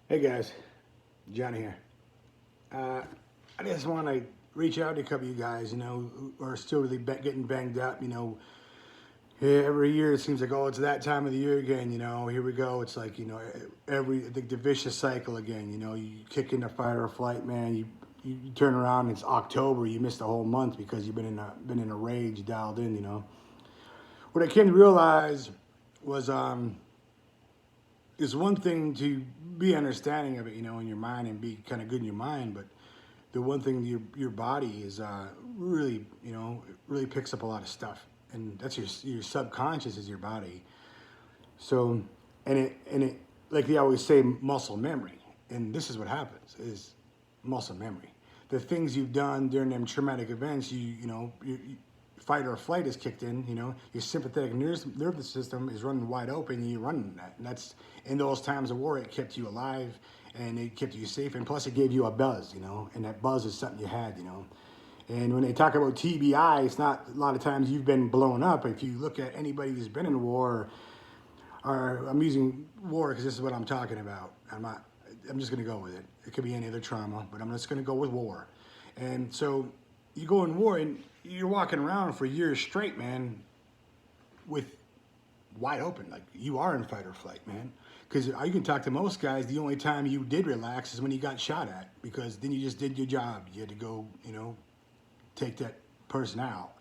Hey guys, Johnny here. I just want to reach out to a couple of you guys, who are still really getting banged up. Yeah, every year it seems like, oh, it's that time of the year again. Here we go. It's like, the vicious cycle again. You kick into fight or flight, man. You turn around, it's October. You missed a whole month because you've been in a rage, dialed in. What I came to realize was it's one thing to be understanding of it, in your mind and be kind of good in your mind, but the one thing your body is really, it really picks up a lot of stuff, and that's your subconscious is your body. So, and it like they always say, muscle memory, and this is what happens is muscle memory. The things you've done during them traumatic events, fight or flight is kicked in. Your sympathetic nervous system is running wide open, and you're running that. And that's in those times of war, it kept you alive and it kept you safe. And plus, it gave you a buzz, and that buzz is something you had. And when they talk about TBI, it's not a lot of times you've been blown up. If you look at anybody who's been in war, or I'm using war because this is what I'm talking about. I'm just going to go with it. It could be any other trauma, but I'm just going to go with war. And so you go in war and you're walking around for years straight, man, with wide open. Like, you are in fight or flight, man. Because you can talk to most guys, the only time you did relax is when you got shot at, because then you just did your job. You had to go, take that person out.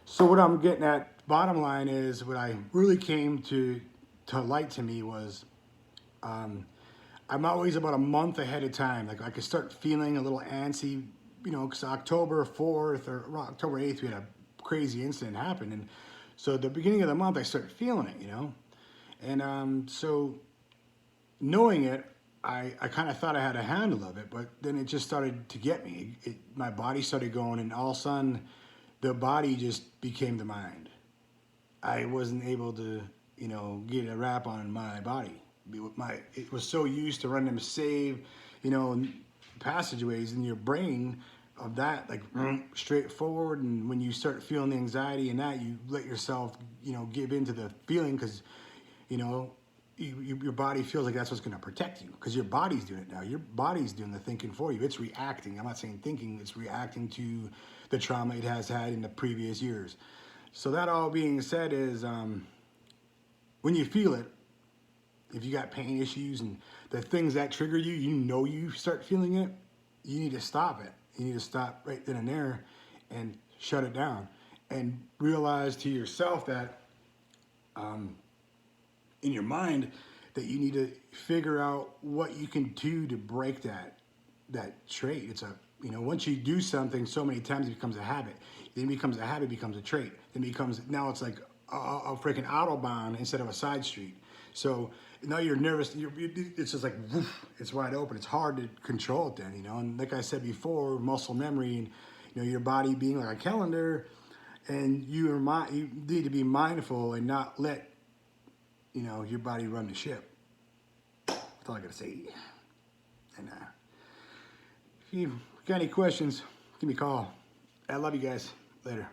So what I'm getting at, bottom line is, what I really came to light to me was, I'm always about a month ahead of time. Like, I could start feeling a little antsy, because October 4th or October 8th, we had a crazy incident happen. And so at the beginning of the month, I started feeling it, And so knowing it, I kind of thought I had a handle of it, but then it just started to get me. My body started going, and all of a sudden, the body just became the mind. I wasn't able to, get a wrap on my body. It was so used to run them save, passageways in your brain of that, like straightforward. And when you start feeling the anxiety and that, you let yourself, give into the feeling, because, your body feels like that's what's going to protect you, because your body's doing it now. Your body's doing the thinking for you. It's reacting. I'm not saying thinking. It's reacting to the trauma it has had in the previous years. So that all being said is, when you feel it, if you got pain issues and the things that trigger you, you start feeling it, you need to stop it. You need to stop right then and there and shut it down, and realize to yourself that, in your mind, that you need to figure out what you can do to break that trait. It's once you do something so many times, it becomes a habit. Then it becomes a habit, becomes a trait. Then now it's like a freaking autobahn instead of a side street. So now you're nervous. It's just like, woof, it's wide open. It's hard to control it then, And like I said before, muscle memory and, your body being like a calendar, and you need to be mindful and not let, your body run the ship. That's all I gotta say. And if you got any questions, give me a call. I love you guys. Later.